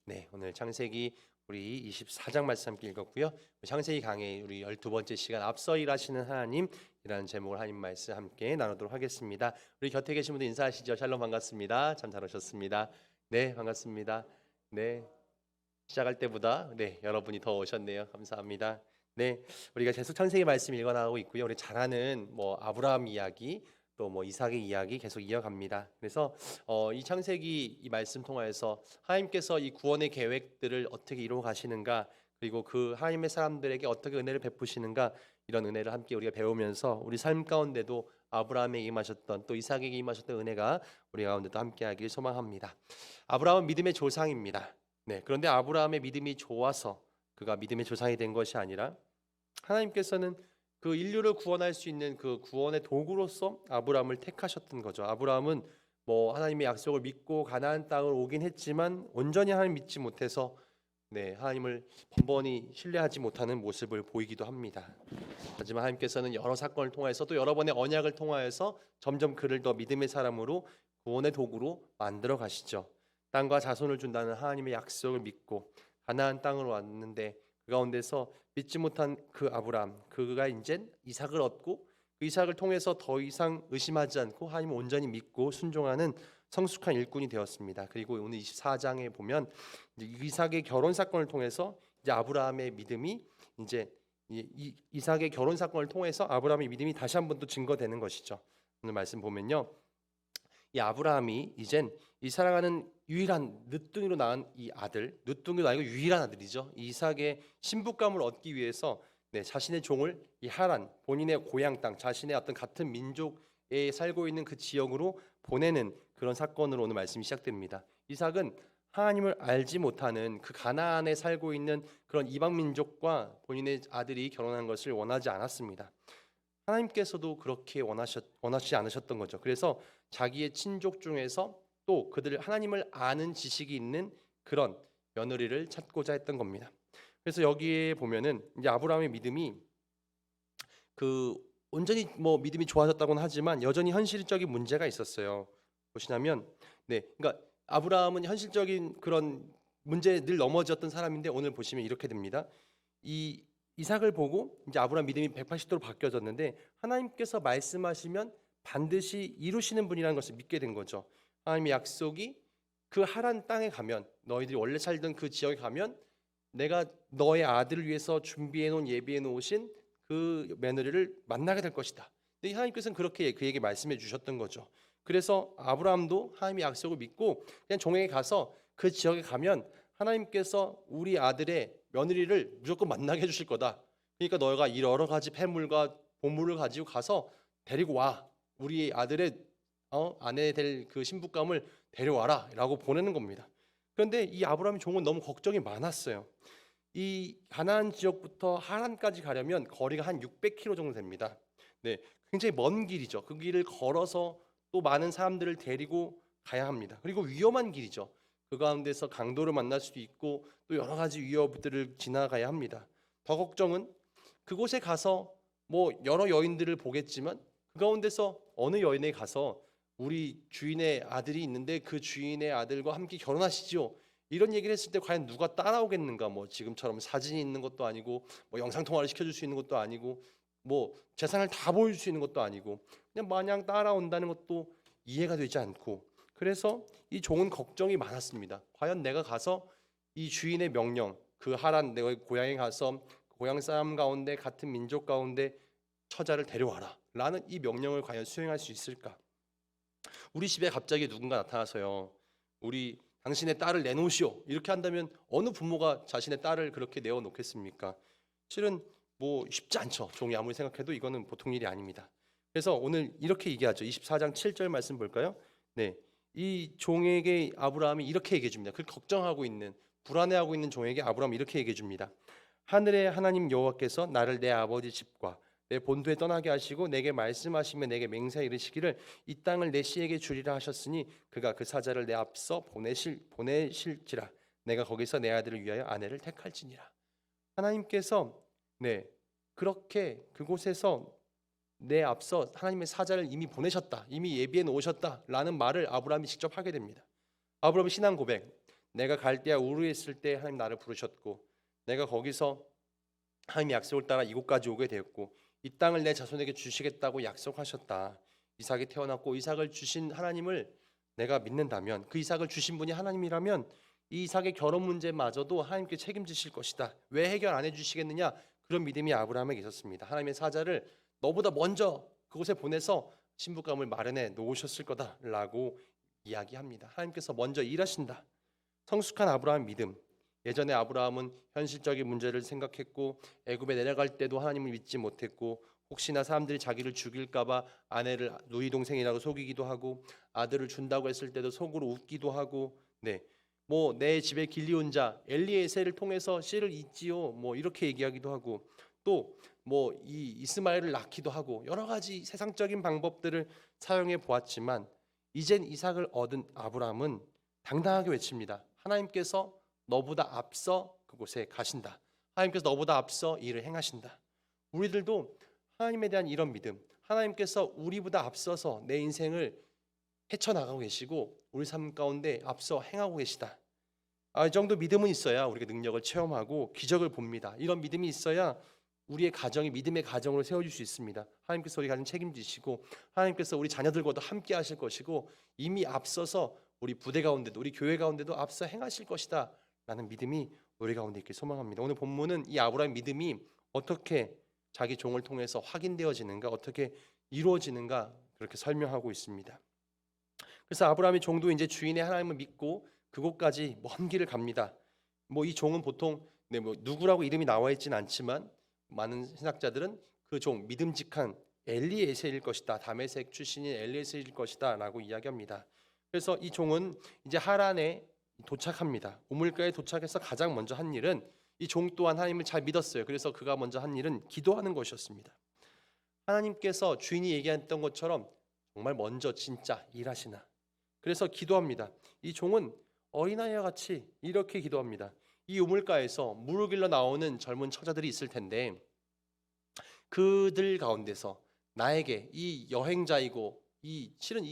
네, 오늘 창세기 우리 24장 말씀 함께 읽었고요. 창세기 강의 우리 12번째 시간 앞서 일하시는 하나님이라는 제목을 하나님 말씀 함께 나누도록 하겠습니다. 우리 곁에 계신 분들 인사하시죠. 샬롬 반갑습니다. 참 잘 오셨습니다. 네, 반갑습니다. 네, 시작할 때보다 여러분이 더 오셨네요. 감사합니다. 네, 우리가 계속 창세기 말씀 읽어나가고 있고요. 우리 잘 아는 아브라함 이야기 또 이삭의 이야기 계속 이어갑니다. 그래서 이 창세기 이 말씀 통하여서 하나님께서 이 구원의 계획들을 어떻게 이루어 가시는가, 그리고 그 하나님의 사람들에게 어떻게 은혜를 베푸시는가, 이런 은혜를 함께 우리가 배우면서 우리 삶 가운데도 아브라함에게 임하셨던 또 이삭에게 임하셨던 은혜가 우리 가운데도 함께 하길 소망합니다. 아브라함은 믿음의 조상입니다. 네, 그런데 아브라함의 믿음이 좋아서 그가 믿음의 조상이 된 것이 아니라 하나님께서는 그 인류를 구원할 수 있는 그 구원의 도구로서 아브라함을 택하셨던 거죠. 아브라함은 하나님의 약속을 믿고 가나안 땅을 오긴 했지만 온전히 하나님 믿지 못해서 하나님을 번번이 신뢰하지 못하는 모습을 보이기도 합니다. 하지만 하나님께서는 여러 사건을 통해서 또 여러 번의 언약을 통하여서 점점 그를 더 믿음의 사람으로 구원의 도구로 만들어 가시죠. 땅과 자손을 준다는 하나님의 약속을 믿고 가나안 땅으로 왔는데 그 가운데서 믿지 못한 그 아브라함, 그가 이제 이삭을 얻고 그 이삭을 통해서 더 이상 의심하지 않고 하나님을 온전히 믿고 순종하는 성숙한 일꾼이 되었습니다. 그리고 오늘 24장에 보면 이삭의 결혼 사건을 통해서 이제 아브라함의 믿음이 이제 이삭의 결혼 사건을 통해서 아브라함의 믿음이 다시 한번 또 증거되는 것이죠. 오늘 말씀 보면요, 이 아브라함이 이젠 이 사랑하는 유일한 늦둥이로 낳은 이 아들, 늦둥이도 아니고 유일한 아들이죠. 이삭의 신부감을 얻기 위해서 자신의 종을 이 하란, 본인의 고향 땅, 자신의 어떤 같은 민족에 살고 있는 그 지역으로 보내는 그런 사건으로 오늘 말씀이 시작됩니다. 이삭은 하나님을 알지 못하는 그 가나안에 살고 있는 그런 이방 민족과 본인의 아들이 결혼한 것을 원하지 않았습니다. 하나님께서도 그렇게 원하시지 않으셨던 거죠. 그래서 자기의 친족 중에서 또 그들 하나님을 아는 지식이 있는 그런 며느리를 찾고자 했던 겁니다. 그래서 여기에 보면은 이제 아브라함의 믿음이 온전히 믿음이 좋아졌다고는 하지만 여전히 현실적인 문제가 있었어요. 보시냐면 그러니까 아브라함은 현실적인 그런 문제에 늘 넘어졌던 사람인데 오늘 보시면 이렇게 됩니다. 이삭을 보고 이제 아브라함 믿음이 180도로 바뀌어졌는데 하나님께서 말씀하시면 반드시 이루시는 분이라는 것을 믿게 된 거죠. 하나님의 약속이 그 하란 땅에 가면, 너희들이 원래 살던 그 지역에 가면 내가 너의 아들을 위해서 준비해 놓은 예비해 놓으신 그 며느리를 만나게 될 것이다. 근데 하나님께서는 그렇게 그에게 말씀해 주셨던 거죠. 그래서 아브라함도 하나님의 약속을 믿고 그냥 종에게 가서 그 지역에 가면 하나님께서 우리 아들의 며느리를 무조건 만나게 해주실 거다. 그러니까 너희가 여러 가지 폐물과 보물을 가지고 가서 데리고 와. 우리 아들의 아내 될 그 신부감을 데려와라 라고 보내는 겁니다. 그런데 이 아브라함의 종은 너무 걱정이 많았어요. 이 가나안 지역부터 하란까지 가려면 거리가 한 600km 정도 됩니다. 굉장히 먼 길이죠. 그 길을 걸어서 또 많은 사람들을 데리고 가야 합니다. 그리고 위험한 길이죠. 그 가운데서 강도를 만날 수도 있고 또 여러 가지 위협들을 지나가야 합니다. 더 걱정은 그곳에 가서 여러 여인들을 보겠지만 그 가운데서 어느 여인에 가서 우리 주인의 아들이 있는데 그 주인의 아들과 함께 결혼하시죠. 이런 얘기를 했을 때 과연 누가 따라오겠는가? 지금처럼 사진이 있는 것도 아니고 영상 통화를 시켜줄 수 있는 것도 아니고 재산을 다 보여줄 수 있는 것도 아니고 그냥 마냥 따라온다는 것도 이해가 되지 않고, 그래서 이 종은 걱정이 많았습니다. 과연 내가 가서 이 주인의 명령, 그 하란 내 고향에 가서 고향 사람 가운데 같은 민족 가운데 처자를 데려와라 라는 이 명령을 과연 수행할 수 있을까? 우리 집에 갑자기 누군가 나타나서요, 우리 당신의 딸을 내놓으시오 이렇게 한다면 어느 부모가 자신의 딸을 그렇게 내어놓겠습니까? 실은 쉽지 않죠. 종이 아무리 생각해도 이거는 보통 일이 아닙니다. 그래서 오늘 이렇게 얘기하죠. 24장 7절 말씀 볼까요? 이 종에게 아브라함이 이렇게 얘기해 줍니다. 그 걱정하고 있는, 불안해하고 있는 종에게 아브라함이 이렇게 얘기해 줍니다. 하늘의 하나님 여호와께서 나를 내 아버지 집과 내 본토에 떠나게 하시고 내게 말씀하시며 내게 맹세하여 이르시기를 이 땅을 내 씨에게 주리라 하셨으니 그가 그 사자를 내 앞서 보내실지라 내가 거기서 내 아들을 위하여 아내를 택할지니라. 하나님께서 그렇게 그곳에서 내 앞서 하나님의 사자를 이미 보내셨다, 이미 예비해 놓으셨다라는 말을 아브라함이 직접 하게 됩니다. 아브라함의 신앙 고백, 내가 갈대아 우르에 있을 때 하나님 나를 부르셨고 내가 거기서 하나님의 약속을 따라 이곳까지 오게 되었고 이 땅을 내 자손에게 주시겠다고 약속하셨다. 이삭이 태어났고 이삭을 주신 하나님을 내가 믿는다면 그 이삭을 주신 분이 하나님이라면 이 이삭의 결혼 문제마저도 하나님께 책임지실 것이다. 왜 해결 안 해주시겠느냐? 그런 믿음이 아브라함에게 있었습니다. 하나님의 사자를 너보다 먼저 그곳에 보내서 신부감을 마련해 놓으셨을 거다라고 이야기합니다. 하나님께서 먼저 일하신다. 성숙한 아브라함 믿음. 예전에 아브라함은 현실적인 문제를 생각했고 애굽에 내려갈 때도 하나님을 믿지 못했고 혹시나 사람들이 자기를 죽일까봐 아내를 누이 동생이라고 속이기도 하고 아들을 준다고 했을 때도 속으로 웃기도 하고 뭐 내 집에 길리온 자 엘리에셀을 통해서 씨를 잇지요 뭐 이렇게 얘기하기도 하고 또 뭐 이 이스마엘을 낳기도 하고 여러 가지 세상적인 방법들을 사용해 보았지만 이젠 이삭을 얻은 아브라함은 당당하게 외칩니다. 하나님께서 너보다 앞서 그곳에 가신다. 하나님께서 너보다 앞서 일을 행하신다. 우리들도 하나님에 대한 이런 믿음, 하나님께서 우리보다 앞서서 내 인생을 헤쳐나가고 계시고 우리 삶 가운데 앞서 행하고 계시다. 이 정도 믿음은 있어야 우리가 능력을 체험하고 기적을 봅니다. 이런 믿음이 있어야 우리의 가정이 믿음의 가정으로 세워질 수 있습니다. 하나님께서 우리 가정 책임지시고 하나님께서 우리 자녀들과도 함께 하실 것이고 이미 앞서서 우리 부대 가운데도 우리 교회 가운데도 앞서 행하실 것이다 라는 믿음이 우리 가운데 있길 소망합니다. 오늘 본문은 이 아브라함의 믿음이 어떻게 자기 종을 통해서 확인되어지는가, 어떻게 이루어지는가 그렇게 설명하고 있습니다. 그래서 아브라함의 종도 이제 주인의 하나님을 믿고 그곳까지 먼 길을 갑니다. 뭐 이 종은 보통 뭐 누구라고 이름이 나와 있지는 않지만 많은 신학자들은 그 종 믿음직한 엘리에셀일 것이다. 다메섹 출신인 엘리에셀일 것이다라고 이야기합니다. 그래서 이 종은 이제 하란에 도착합니다. 우물가에 도착해서 가장 먼저 한 일은 이 종 또한 하나님을 잘 믿었어요. 그래서 그가 먼저 한 일은 기도하는 것이었습니다. 하나님께서 주인이 얘기했던 것처럼 정말 먼저 진짜 일하시나. 그래서 기도합니다. 이 종은 어린아이와 같이 이렇게 기도합니다. 이 우물가에서 물을 길러 나오는 젊은 처자들이 있을 텐데 그들 가운데서 나에게 이 여행자이고 실은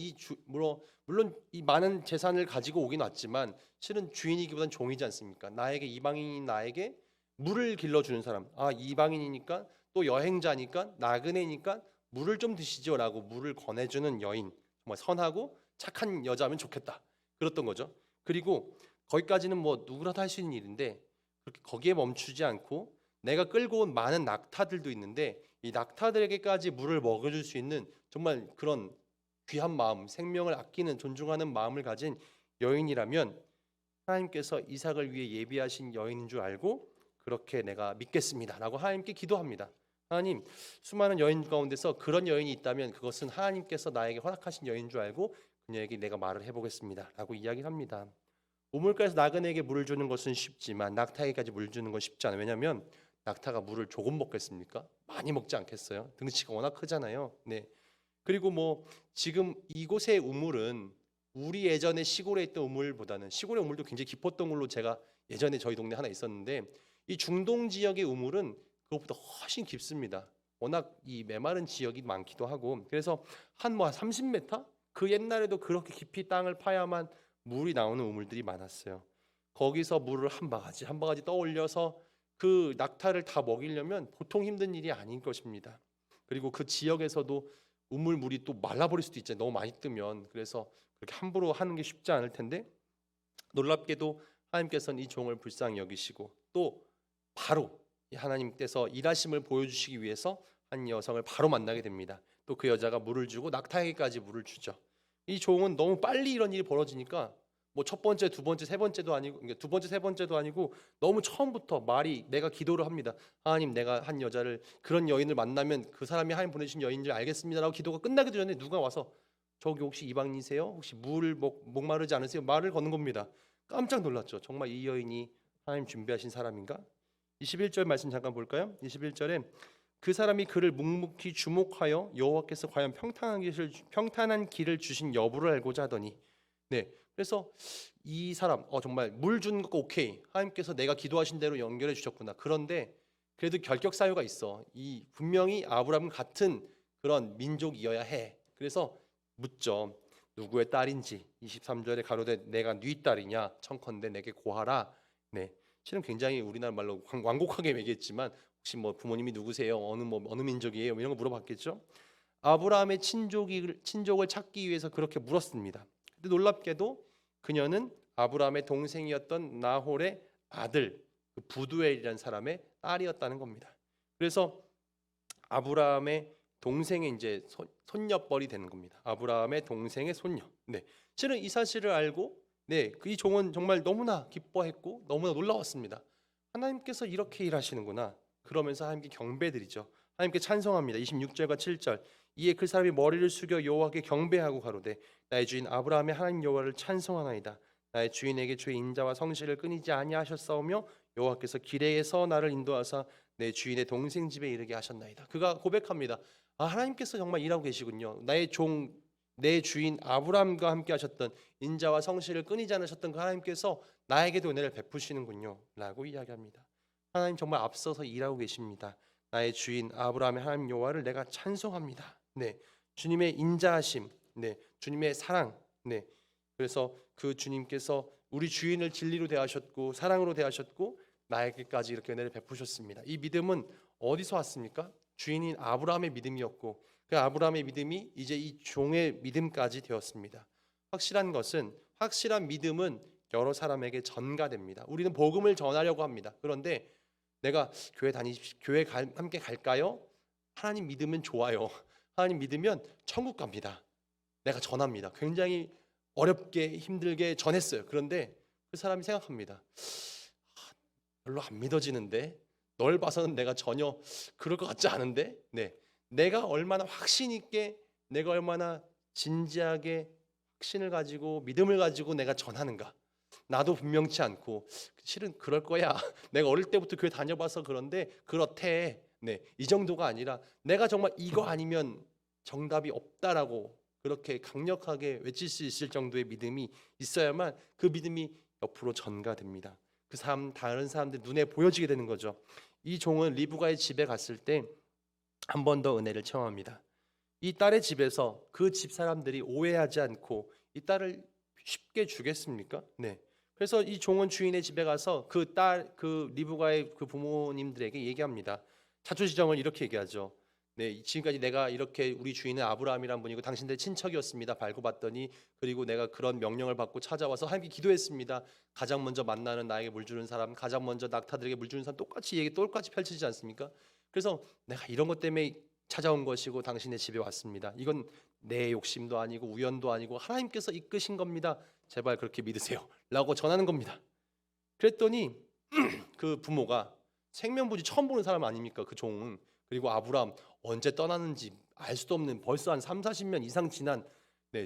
물론 이 많은 재산을 가지고 오긴 왔지만 실은 주인이기보다는 종이지 않습니까? 나에게 이방인인 나에게 물을 길러주는 사람. 이방인이니까 또 여행자니까 나그네니까 물을 좀 드시죠라고 물을 권해주는 여인. 정말 선하고 착한 여자면 좋겠다. 그랬던 거죠. 그리고 거기까지는 뭐 누구라도 할 수 있는 일인데 그렇게 거기에 멈추지 않고 내가 끌고 온 많은 낙타들도 있는데 이 낙타들에게까지 물을 먹여줄 수 있는 정말 그런 귀한 마음, 생명을 아끼는 존중하는 마음을 가진 여인이라면 하나님께서 이삭을 위해 예비하신 여인인 줄 알고 그렇게 내가 믿겠습니다라고 하나님께 기도합니다. 하나님, 수많은 여인 가운데서 그런 여인이 있다면 그것은 하나님께서 나에게 허락하신 여인인 줄 알고 그녀에게 내가 말을 해보겠습니다라고 이야기합니다. 우물가에서 나그네에게 물을 주는 것은 쉽지만 낙타에게까지 물을 주는 건 쉽지 않아요. 왜냐하면 낙타가 물을 조금 먹겠습니까? 많이 먹지 않겠어요? 등치가 워낙 크잖아요. 그리고 뭐 지금 이곳의 우물은 우리 예전에 시골에 있던 우물보다는 시골의 우물도 굉장히 깊었던 걸로 제가 예전에 저희 동네 하나 있었는데 이 중동 지역의 우물은 그것보다 훨씬 깊습니다. 워낙 이 메마른 지역이 많기도 하고 그래서 한 30m? 그 옛날에도 그렇게 깊이 땅을 파야만 물이 나오는 우물들이 많았어요. 거기서 물을 한 바가지 한 바가지 떠올려서 그 낙타를 다 먹이려면 보통 힘든 일이 아닌 것입니다. 그리고 그 지역에서도 우물물이 또 말라버릴 수도 있잖아요. 너무 많이 뜨면. 그래서 그렇게 함부로 하는 게 쉽지 않을 텐데 놀랍게도 하나님께서는 이 종을 불쌍히 여기시고 또 바로 하나님께서 일하심을 보여주시기 위해서 한 여성을 바로 만나게 됩니다. 또 그 여자가 물을 주고 낙타에게까지 물을 주죠. 이 종은 너무 빨리 이런 일이 벌어지니까 뭐 첫 번째, 두 번째, 세 번째도 아니고 두 번째, 세 번째도 아니고 너무 처음부터 내가 기도를 합니다. 하나님, 내가 한 여자를 그런 여인을 만나면 그 사람이 하나님 보내신 여인인 줄 알겠습니다라고 기도가 끝나기도 전에 누가 와서 저기 혹시 이방인이세요? 혹시 물 목마르지 않으세요? 말을 거는 겁니다. 깜짝 놀랐죠. 정말 이 여인이 하나님 준비하신 사람인가? 21절 말씀 잠깐 볼까요? 21절에 그 사람이 그를 묵묵히 주목하여 여호와께서 과연 평탄한 길을 주신 여부를 알고자 하더니 그래서 이 사람 정말 물 준 거 오케이. 하나님께서 내가 기도하신 대로 연결해 주셨구나. 그런데 그래도 결격 사유가 있어. 이 분명히 아브라함 같은 그런 민족이어야 해. 그래서 묻죠. 누구의 딸인지 23절에 가로되 내가 네 딸이냐 청컨대 내게 고하라. 네, 실은 굉장히 우리나라 말로 완곡하게 얘기했지만 혹시 뭐 부모님이 누구세요? 어느 민족이에요? 이런 거 물어봤겠죠. 아브라함의 친족을 찾기 위해서 그렇게 물었습니다. 근데 놀랍게도 그녀는 아브라함의 동생이었던 나홀의 아들 그 부두엘이라는 사람의 딸이었다는 겁니다. 그래서 아브라함의 동생의 이제 손녀뻘이 되는 겁니다. 아브라함의 동생의 손녀. 네, 실은 이 사실을 알고 이 종은 정말 너무나 기뻐했고 너무나 놀라웠습니다. 하나님께서 이렇게 일하시는구나. 그러면서 하나님께 경배드리죠. 하나님께 찬송합니다. 26절과 7절. 이에 그 사람이 머리를 숙여 여호와께 경배하고 가로되 나의 주인 아브라함의 하나님 여호와를 찬송하나이다. 나의 주인에게 주의 인자와 성실을 끊이지 아니하셨사오며 여호와께서 기레에서 나를 인도하사 내 주인의 동생 집에 이르게 하셨나이다. 그가 고백합니다. 하나님께서 정말 일하고 계시군요. 나의 종 내 주인 아브라함과 함께 하셨던 인자와 성실을 끊이지 않으셨던 그 하나님께서 나에게도 은혜를 베푸시는군요 라고 이야기합니다. 하나님 정말 앞서서 일하고 계십니다. 나의 주인 아브라함의 하나님 여호와를 내가 찬송합니다. 네, 주님의 인자하심, 네, 주님의 사랑, 네, 그래서 그 주님께서 우리 주인을 진리로 대하셨고 사랑으로 대하셨고 나에게까지 이렇게 은혜를 베푸셨습니다. 이 믿음은 어디서 왔습니까? 주인인 아브라함의 믿음이었고 그 아브라함의 믿음이 이제 이 종의 믿음까지 되었습니다. 확실한 믿음은 여러 사람에게 전가됩니다. 우리는 복음을 전하려고 합니다. 그런데 내가 함께 갈까요? 하나님 믿으면 좋아요. 하나님 믿으면 천국 갑니다. 내가 전합니다. 굉장히 어렵게 힘들게 전했어요. 그런데 그 사람이 생각합니다. 별로 안 믿어지는데 널 봐서는 내가 전혀 그럴 것 같지 않은데 네, 내가 얼마나 확신 있게 내가 얼마나 진지하게 확신을 가지고 믿음을 가지고 내가 전하는가. 나도 분명치 않고 실은 그럴 거야. 내가 어릴 때부터 교회 다녀봐서 그런데 그렇대. 네, 이 정도가 아니라 내가 정말 이거 아니면 정답이 없다라고 그렇게 강력하게 외칠 수 있을 정도의 믿음이 있어야만 그 믿음이 옆으로 전가됩니다. 다른 사람들 눈에 보여지게 되는 거죠. 이 종은 리브가의 집에 갔을 때 한 번 더 은혜를 체험합니다. 이 딸의 집에서 그 집 사람들이 오해하지 않고 이 딸을 쉽게 주겠습니까? 네. 그래서 이 종은 주인의 집에 가서 그 리브가의 그 부모님들에게 얘기합니다. 자초지정을 이렇게 얘기하죠. 네, 지금까지 내가 이렇게 우리 주인은 아브라함이란 분이고 당신들 친척이었습니다. 발고봤더니 그리고 내가 그런 명령을 받고 찾아와서 하나님께 기도했습니다. 가장 먼저 만나는 나에게 물 주는 사람, 가장 먼저 낙타들에게 물 주는 사람 똑같이 펼치지 않습니까? 그래서 내가 이런 것 때문에 찾아온 것이고 당신의 집에 왔습니다. 이건 내 욕심도 아니고 우연도 아니고 하나님께서 이끄신 겁니다. 제발 그렇게 믿으세요. 라고 전하는 겁니다. 그랬더니 그 부모가 생면부지 처음 보는 사람 아닙니까? 그 종은. 그리고 아브라함 언제 떠났는지 알 수도 없는 벌써 한 3, 40년 이상 지난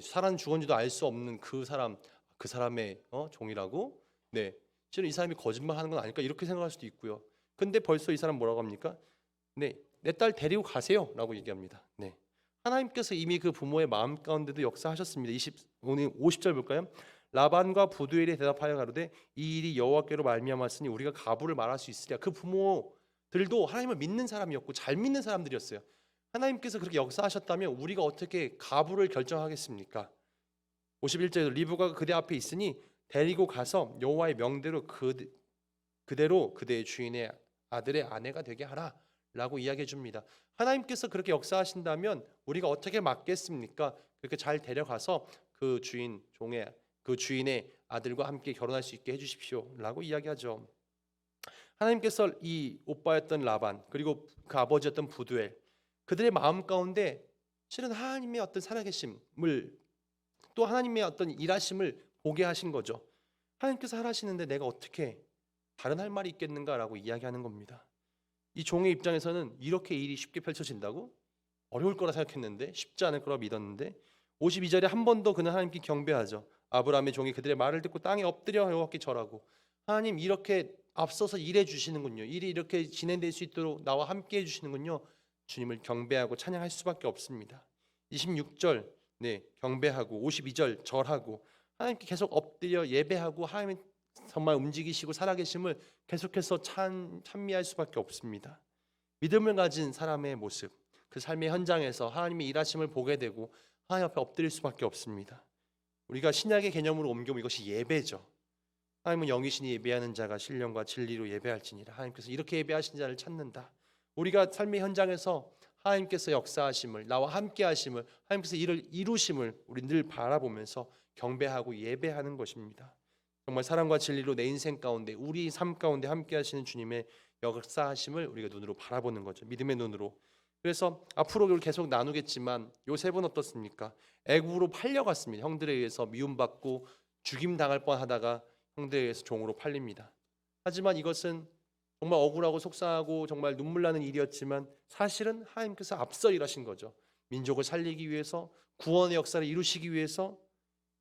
살았는지 죽었는지도 알 수 없는 그 사람의 종이라고? 네. 실은 이 사람이 거짓말하는 건 아닐까 이렇게 생각할 수도 있고요. 근데 벌써 이 사람 뭐라고 합니까? 네. 내 딸 데리고 가세요라고 얘기합니다. 네. 하나님께서 이미 그 부모의 마음 가운데도 역사하셨습니다. 오늘 50절 볼까요? 라반과 부두엘이 대답하여 가로되 이 일이 여호와께로 말미암았으니 우리가 가부를 말할 수 있으랴. 그 부모들도 하나님을 믿는 사람이었고 잘 믿는 사람들이었어요. 하나님께서 그렇게 역사하셨다면 우리가 어떻게 가부를 결정하겠습니까? 51절에도 리브가가 그대 앞에 있으니 데리고 가서 여호와의 명대로 그대로 그대의 주인의 아들의 아내가 되게 하라 라고 이야기해 줍니다. 하나님께서 그렇게 역사하신다면 우리가 어떻게 막겠습니까? 그렇게 잘 데려가서 그 주인의 아들과 함께 결혼할 수 있게 해주십시오 라고 이야기하죠. 하나님께서 이 오빠였던 라반 그리고 그 아버지였던 부두엘 그들의 마음 가운데 실은 하나님의 어떤 살아계심을 또 하나님의 어떤 일하심을 보게 하신 거죠. 하나님께서 하시는데 내가 어떻게 다른 할 말이 있겠는가라고 이야기하는 겁니다. 이 종의 입장에서는 이렇게 일이 쉽게 펼쳐진다고? 어려울 거라 생각했는데 쉽지 않을 거라 믿었는데 52절에 한 번 더 그는 하나님께 경배하죠. 아브라함의 종이 그들의 말을 듣고 땅에 엎드려 여호와께 절하고 하나님 이렇게 앞서서 일해 주시는군요. 일이 이렇게 진행될 수 있도록 나와 함께 해 주시는군요. 주님을 경배하고 찬양할 수밖에 없습니다. 26절 경배하고 52절 절하고 하나님께 계속 엎드려 예배하고 하나님 정말 움직이시고 살아계심을 계속해서 찬미할 수밖에 없습니다. 믿음을 가진 사람의 모습, 그 삶의 현장에서 하나님의 일하심을 보게 되고 하나님 앞에 엎드릴 수밖에 없습니다. 우리가 신약의 개념으로 옮겨보면 이것이 예배죠. 하나님은 영이신이 예배하는 자가 신령과 진리로 예배할지니라. 하나님께서 이렇게 예배하신 자를 찾는다. 우리가 삶의 현장에서 하나님께서 역사하심을, 나와 함께 하심을, 하나님께서 이를 이루심을 우리 늘 바라보면서 경배하고 예배하는 것입니다. 정말 사랑과 진리로 내 인생 가운데, 우리 삶 가운데 함께 하시는 주님의 역사하심을 우리가 눈으로 바라보는 거죠. 믿음의 눈으로. 그래서 앞으로 이걸 계속 나누겠지만 요셉은 어떻습니까? 애굽으로 팔려갔습니다. 형들에 의해서 미움받고 죽임당할 뻔하다가 형들에 의해서 종으로 팔립니다. 하지만 이것은 정말 억울하고 속상하고 정말 눈물 나는 일이었지만 사실은 하나님께서 앞서 일하신 거죠. 민족을 살리기 위해서, 구원의 역사를 이루시기 위해서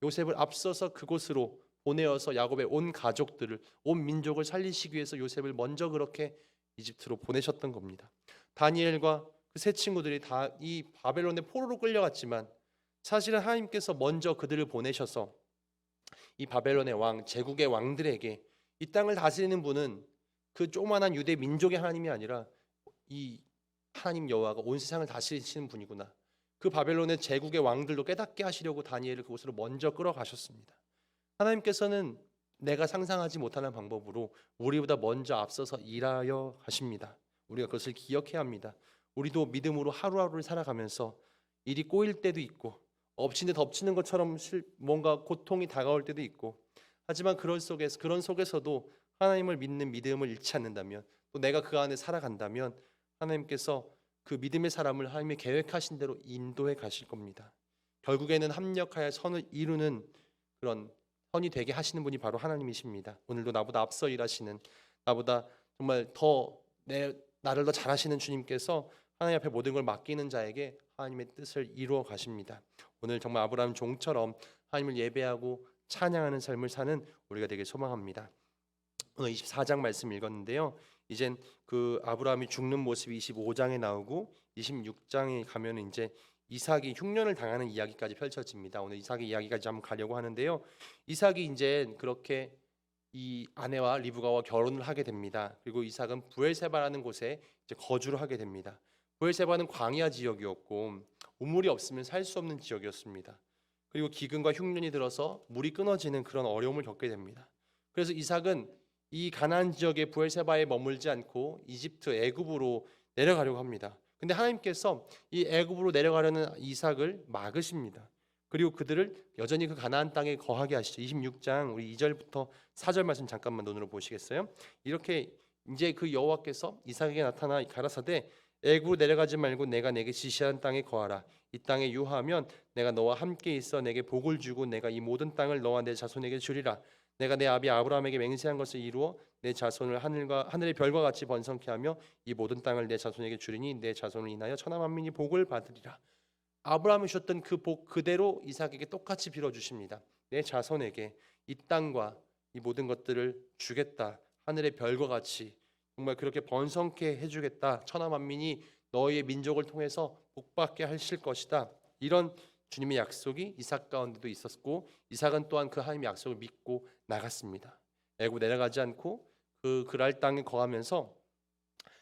요셉을 앞서서 그곳으로 보내어서 야곱의 온 가족들을, 온 민족을 살리시기 위해서 요셉을 먼저 그렇게 이집트로 보내셨던 겁니다. 다니엘과 그 세 친구들이 다 이 바벨론의 포로로 끌려갔지만 사실은 하나님께서 먼저 그들을 보내셔서 이 바벨론의 왕, 제국의 왕들에게 이 땅을 다스리는 분은 그 조그만한 유대 민족의 하나님이 아니라 이 하나님 여호와가 온 세상을 다스리시는 분이구나. 그 바벨론의 제국의 왕들도 깨닫게 하시려고 다니엘을 그곳으로 먼저 끌어가셨습니다. 하나님께서는 내가 상상하지 못하는 방법으로 우리보다 먼저 앞서서 일하여 가십니다. 우리가 그것을 기억해야 합니다. 우리도 믿음으로 하루하루를 살아가면서 일이 꼬일 때도 있고 엎친 데 덮치는 것처럼 뭔가 고통이 다가올 때도 있고, 하지만 그런 속에서도 하나님을 믿는 믿음을 잃지 않는다면, 또 내가 그 안에 살아간다면 하나님께서 그 믿음의 사람을 하나님의 계획하신 대로 인도해 가실 겁니다. 결국에는 합력하여 선을 이루는 그런 선이 되게 하시는 분이 바로 하나님이십니다. 오늘도 나보다 앞서 일하시는, 나보다 정말 나를 더 잘하시는 주님께서 하나님 앞에 모든 걸 맡기는 자에게 하나님의 뜻을 이루어 가십니다. 오늘 정말 아브라함 종처럼 하나님을 예배하고 찬양하는 삶을 사는 우리가 되길 소망합니다. 오늘 24장 말씀 읽었는데요. 이젠 그 아브라함이 죽는 모습이 25장에 나오고 26장에 가면 이제 이삭이 흉년을 당하는 이야기까지 펼쳐집니다. 오늘 이삭의 이야기까지 한번 가려고 하는데요. 이삭이 이제 그렇게 이 아내와 리브가와 결혼을 하게 됩니다. 그리고 이삭은 브엘세바라는 곳에 이제 거주를 하게 됩니다. 브엘세바는 광야 지역이었고 우물이 없으면 살 수 없는 지역이었습니다. 그리고 기근과 흉년이 들어서 물이 끊어지는 그런 어려움을 겪게 됩니다. 그래서 이삭은 이 가나안 지역의 브엘세바에 머물지 않고 이집트 애굽으로 내려가려고 합니다. 근데 하나님께서 이 애굽으로 내려가려는 이삭을 막으십니다. 그리고 그들을 여전히 그 가나안 땅에 거하게 하시죠. 26장 우리 2절부터 4절 말씀 잠깐만 눈으로 보시겠어요? 이렇게 이제 그 여호와께서 이삭에게 나타나 가라사대 애굽으로 내려가지 말고 내가 내게 지시한 땅에 거하라. 이 땅에 유하면 내가 너와 함께 있어 내게 복을 주고 내가 이 모든 땅을 너와 내 자손에게 주리라. 내가 내 아비 아브라함에게 맹세한 것을 이루어 내 자손을 하늘의 별과 같이 번성케 하며 이 모든 땅을 내 자손에게 주리니 내 자손을 인하여 천하 만민이 복을 받으리라. 아브라함이 주셨던 그 복 그대로 이삭에게 똑같이 빌어주십니다. 내 자손에게 이 땅과 이 모든 것들을 주겠다. 하늘의 별과 같이 정말 그렇게 번성케 해주겠다. 천하 만민이 너희의 민족을 통해서 복받게 하실 것이다. 이런 주님의 약속이 이삭 가운데도 있었고 이삭은 또한 그 하나님의 약속을 믿고 나갔습니다. 애굽 내려가지 않고 그 그랄 땅에 거하면서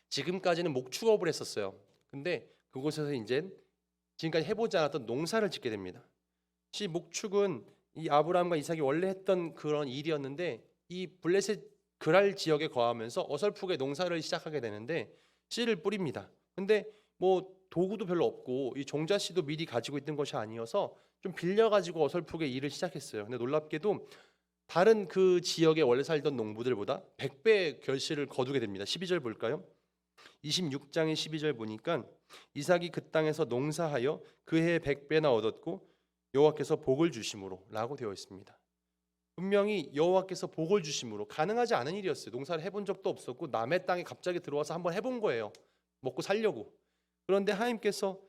지금까지는 목축업을 했었어요. 근데 그곳에서 이제 지금까지 해보지 않았던 농사를 짓게 됩니다. 이 목축은 이 아브라함과 이삭이 원래 했던 그런 일이었는데 이 블레셋 그랄 지역에 거하면서 어설프게 농사를 시작하게 되는데 씨를 뿌립니다. 근데 뭐 도구도 별로 없고 이 종자씨도 미리 가지고 있던 것이 아니어서 좀 빌려가지고 어설프게 일을 시작했어요. 근데 놀랍게도 다른 그 지역에 원래 살던 농부들보다 100배 결실을 거두게 됩니다. 12절 볼까요? 26장의 12절 보니까 이삭이 그 땅에서 농사하여 그 해에 100배나 얻었고 여호와께서 복을 주심으로 라고 되어 있습니다. 분명히 여호와께서 복을 주심으로, 가능하지 않은 일이었어요. 농사를 해본 적도 없었고 남의 땅에 갑자기 들어와서 한번 해본 거예요. 먹고 살려고. 그런데 하나님께서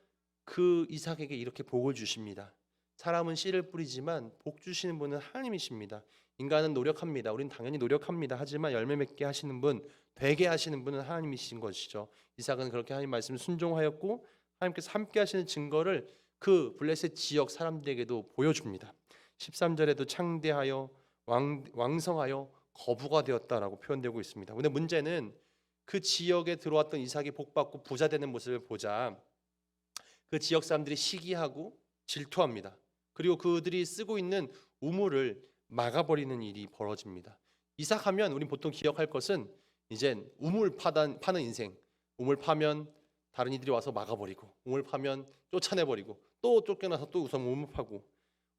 그 이삭에게 이렇게 복을 주십니다. 사람은 씨를 뿌리지만 복 주시는 분은 하나님이십니다. 인간은 노력합니다. 우리는 당연히 노력합니다. 하지만 열매 맺게 하시는 분, 되게 하시는 분은 하나님이신 것이죠. 이삭은 그렇게 하나님 말씀을 순종하였고 하나님께서 함께 하시는 증거를 그 블레셋 지역 사람들에게도 보여줍니다. 13절에도 창대하여 왕성하여 거부가 되었다라고 표현되고 있습니다. 근데 문제는 그 지역에 들어왔던 이삭이 복받고 부자 되는 모습을 보자 그 지역 사람들이 시기하고 질투합니다. 그리고 그들이 쓰고 있는 우물을 막아버리는 일이 벌어집니다. 이삭하면 우린 보통 기억할 것은 이젠 우물 파는 인생. 우물 파면 다른 이들이 와서 막아버리고, 우물 파면 쫓아내버리고, 또 쫓겨나서 또 우선 우물 파고.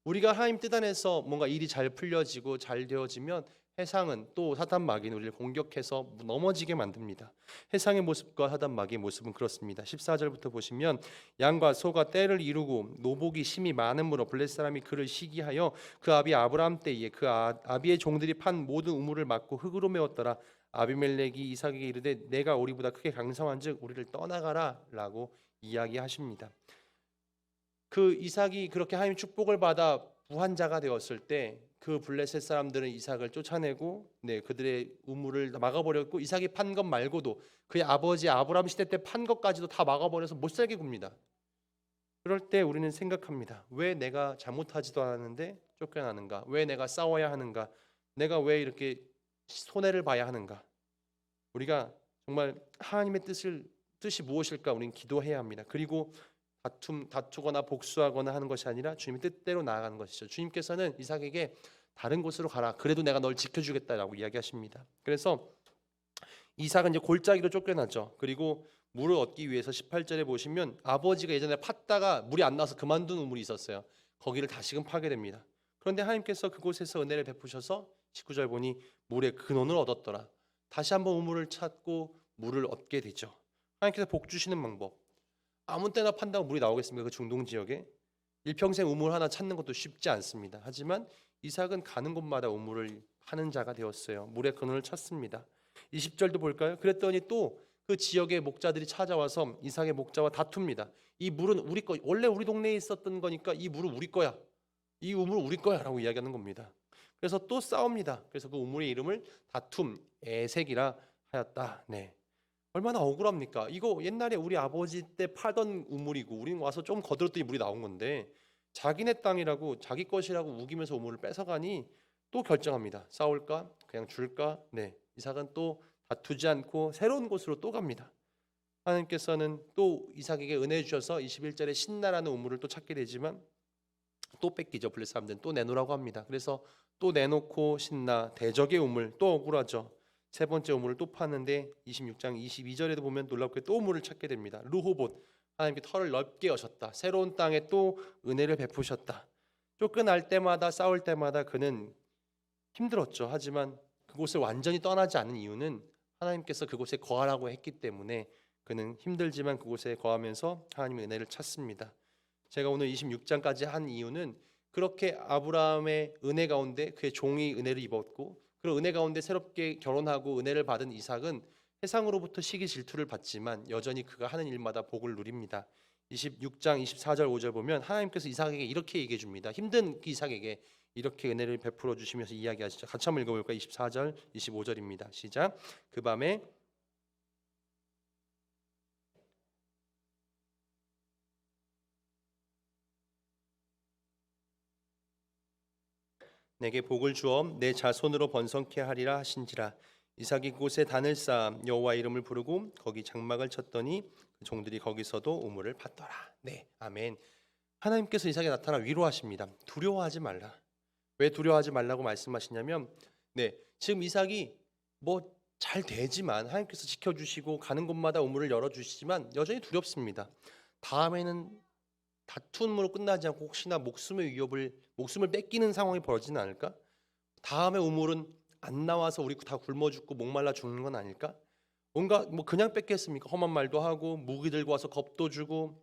우리가 하나님 뜻 안에서 뭔가 일이 잘 풀려지고 잘 되어지면 해상은 또 사단 마귀는 우리를 공격해서 넘어지게 만듭니다. 해상의 모습과 사단 마귀의 모습은 그렇습니다. 14절부터 보시면 양과 소가 떼를 이루고 노복이 심히 많음으로 블레 사람이 그를 시기하여 그 아비 아브라함 때에 그 아비의 종들이 판 모든 우물을 막고 흙으로 메웠더라. 아비멜렉이 이삭에게 이르되 내가 우리보다 크게 강성한즉 우리를 떠나가라라고 이야기하십니다. 그 이삭이 그렇게 하나님 축복을 받아 부한자가 되었을 때 그 블레셋 사람들은 이삭을 쫓아내고 그들의 우물을 막아버렸고, 이삭이 판 것 말고도 그의 아버지 아브라함 시대 때 판 것까지도 다 막아버려서 못 살게 굽니다. 그럴 때 우리는 생각합니다. 왜 내가 잘못하지도 않았는데 쫓겨나는가? 왜 내가 싸워야 하는가? 내가 왜 이렇게 손해를 봐야 하는가? 우리가 정말 하나님의 뜻이 무엇일까? 우리는 기도해야 합니다. 그리고 다투거나 복수하거나 하는 것이 아니라 주님의 뜻대로 나아가는 것이죠. 주님께서는 이삭에게 다른 곳으로 가라. 그래도 내가 널 지켜주겠다라고 이야기하십니다. 그래서 이삭은 이제 골짜기로 쫓겨났죠. 그리고 물을 얻기 위해서 18절에 보시면 아버지가 예전에 팠다가 물이 안 나와서 그만둔 우물이 있었어요. 거기를 다시금 파게 됩니다. 그런데 하나님께서 그곳에서 은혜를 베푸셔서 19절 보니 물의 근원을 얻었더라. 다시 한번 우물을 찾고 물을 얻게 되죠. 하나님께서 복 주시는 방법. 아무 때나 판다고 물이 나오겠습니까? 그 중동 지역에 일평생 우물 하나 찾는 것도 쉽지 않습니다. 하지만 이삭은 가는 곳마다 우물을 파는 자가 되었어요. 물의 근원을 찾습니다. 20절도 볼까요? 그랬더니 또 그 지역의 목자들이 찾아와서 이삭의 목자와 다툽니다. 이 물은 우리 거, 원래 우리 동네에 있었던 거니까 이 물은 우리 거야. 이 우물은 우리 거야라고 이야기하는 겁니다. 그래서 또 싸웁니다. 그래서 그 우물의 이름을 다툼 에색이라 하였다. 네. 얼마나 억울합니까? 이거 옛날에 우리 아버지 때 파던 우물이고 우리는 와서 좀 거들었더니 물이 나온 건데 자기네 땅이라고 자기 것이라고 우기면서 우물을 뺏어가니 또 결정합니다. 싸울까? 그냥 줄까? 네. 이삭은 또 다투지 않고 새로운 곳으로 또 갑니다. 하나님께서는 또 이삭에게 은혜 주셔서 21절에 신나라는 우물을 또 찾게 되지만 또 뺏기죠. 블레 사람들은 또 내놓으라고 합니다. 그래서 또 내놓고 신나 대적의 우물 또 억울하죠. 세 번째 우물을 또 파는데 26장 22절에도 보면 놀랍게 또 우물을 찾게 됩니다. 르호봇, 하나님께 털을 넓게 여셨다. 새로운 땅에 또 은혜를 베푸셨다. 쫓겨날 때마다 싸울 때마다 그는 힘들었죠. 하지만 그곳을 완전히 떠나지 않은 이유는 하나님께서 그곳에 거하라고 했기 때문에 그는 힘들지만 그곳에 거하면서 하나님의 은혜를 찾습니다. 제가 오늘 26장까지 한 이유는 그렇게 아브라함의 은혜 가운데 그의 종이 은혜를 입었고 그런 은혜 가운데 새롭게 결혼하고 은혜를 받은 이삭은 세상으로부터 시기 질투를 받지만 여전히 그가 하는 일마다 복을 누립니다. 26장 24절 5절 보면 하나님께서 이삭에게 이렇게 얘기해 줍니다. 힘든 그 이삭에게 이렇게 은혜를 베풀어 주시면서 이야기하시죠. 같이 한번 읽어볼까요? 24절 25절입니다. 시작. 그 밤에 내게 복을 주어 내 자손으로 번성케 하리라 하신지라. 이삭이 그곳에 단을 쌓아 여호와 이름을 부르고 거기 장막을 쳤더니 그 종들이 거기서도 우물을 팠더라. 네, 아멘. 하나님께서 이삭에 나타나 위로하십니다. 두려워하지 말라. 왜 두려워하지 말라고 말씀하시냐면, 지금 이삭이 뭐 잘 되지만 하나님께서 지켜주시고 가는 곳마다 우물을 열어주시지만 여전히 두렵습니다. 다음에는 다툼으로 끝나지 않고 혹시나 목숨을 뺏기는 상황이 벌어지는 않을까? 다음에 우물은 안 나와서 우리 다 굶어 죽고 목말라 죽는 건 아닐까? 뭔가 뭐 그냥 뺏겠습니까? 험한 말도 하고 무기 들고 와서 겁도 주고.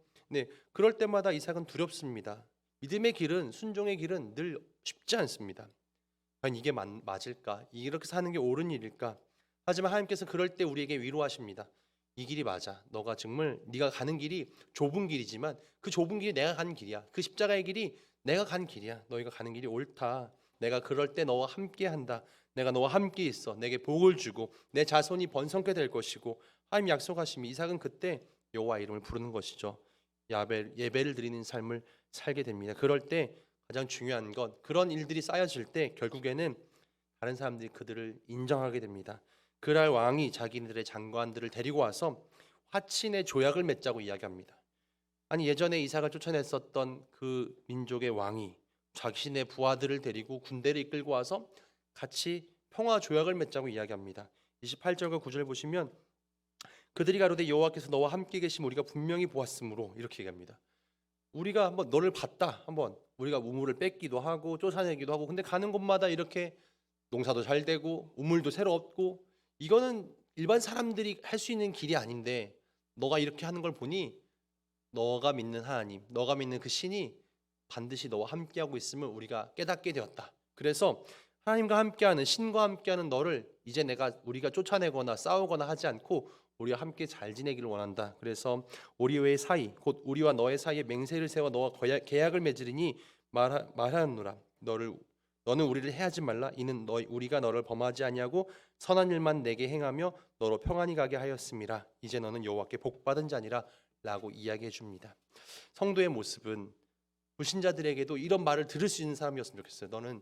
그럴 때마다 이삭은 두렵습니다. 믿음의 길은, 순종의 길은 늘 쉽지 않습니다. 과연 이게 맞을까? 이렇게 사는 게 옳은 일일까? 하지만 하나님께서 그럴 때 우리에게 위로하십니다. 이 길이 맞아. 너가 정말 네가 가는 길이 좁은 길이지만 그 좁은 길이 내가 가는 길이야. 그 십자가의 길이 내가 간 길이야. 너희가 가는 길이 옳다. 내가 그럴 때 너와 함께 한다. 내가 너와 함께 있어. 내게 복을 주고 내 자손이 번성케 될 것이고, 하나님 약속하심이 이삭은 그때 여호와 이름을 부르는 것이죠. 예배를 드리는 삶을 살게 됩니다. 그럴 때 가장 중요한 건 그런 일들이 쌓여질 때 결국에는 다른 사람들이 그들을 인정하게 됩니다. 그날 왕이 자기들의 장관들을 데리고 와서 화친의 조약을 맺자고 이야기합니다. 아니 예전에 이삭을 쫓아냈었던 그 민족의 왕이 자신의 부하들을 데리고 군대를 이끌고 와서 같이 평화 조약을 맺자고 이야기합니다. 28절과 9절 보시면 그들이 가로되 여호와께서 너와 함께 계심 우리가 분명히 보았으므로 이렇게 얘기합니다. 우리가 한번 너를 봤다. 한번 우리가 우물을 뺏기도 하고 쫓아내기도 하고 근데 가는 곳마다 이렇게 농사도 잘 되고 우물도 새로 얻고 이거는 일반 사람들이 할 수 있는 길이 아닌데 너가 이렇게 하는 걸 보니 너가 믿는 하나님, 너가 믿는 그 신이 반드시 너와 함께하고 있음을 우리가 깨닫게 되었다. 그래서 하나님과 함께하는 신과 함께하는 너를 이제 우리가 쫓아내거나 싸우거나 하지 않고 우리와 함께 잘 지내기를 원한다. 그래서 우리의 사이 곧 우리와 너의 사이에 맹세를 세워 너와 계약을 맺으리니 말하노라. 너는 우리를 해하지 말라. 이는 우리가 너를 범하지 아니하고 선한 일만 내게 행하며 너로 평안히 가게 하였음이라. 이제 너는 여호와께 복받은 자니라 라고 이야기해 줍니다. 성도의 모습은 불신자들에게도 이런 말을 들을 수 있는 사람이었으면 좋겠어요. 너는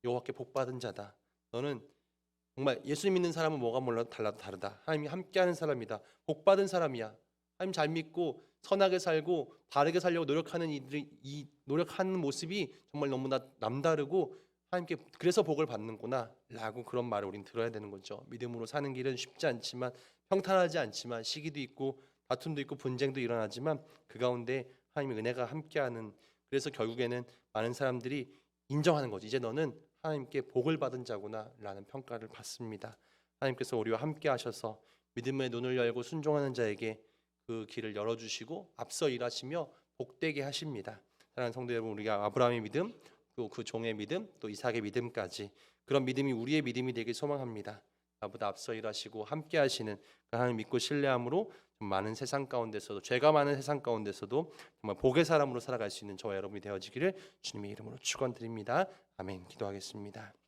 여호와께 복받은 자다. 너는 정말 예수님 믿는 사람은 뭐가 몰라도 달라도 다르다. 하나님이 함께하는 사람이다. 복받은 사람이야. 하나님 잘 믿고 선하게 살고 바르게 살려고 노력하는 이들이 이 노력하는 모습이 정말 너무나 남다르고 하나님께 그래서 복을 받는구나 라고 그런 말을 우린 들어야 되는 거죠. 믿음으로 사는 길은 쉽지 않지만 평탄하지 않지만 시기도 있고 다툼도 있고 분쟁도 일어나지만 그 가운데 하나님의 은혜가 함께하는 그래서 결국에는 많은 사람들이 인정하는 거지. 이제 너는 하나님께 복을 받은 자구나 라는 평가를 받습니다. 하나님께서 우리와 함께 하셔서 믿음의 눈을 열고 순종하는 자에게 그 길을 열어주시고 앞서 일하시며 복되게 하십니다. 사랑하는 성도 여러분, 우리가 아브라함의 믿음 또 그 종의 믿음 또 이삭의 믿음까지 그런 믿음이 우리의 믿음이 되길 소망합니다. 나보다 앞서 일하시고 함께 하시는 하나님 믿고 신뢰함으로 많은 세상 가운데서도 죄가 많은 세상 가운데서도 정말 복의 사람으로 살아갈 수 있는 저와 여러분이 되어지기를 주님의 이름으로 축원드립니다. 아멘. 기도하겠습니다.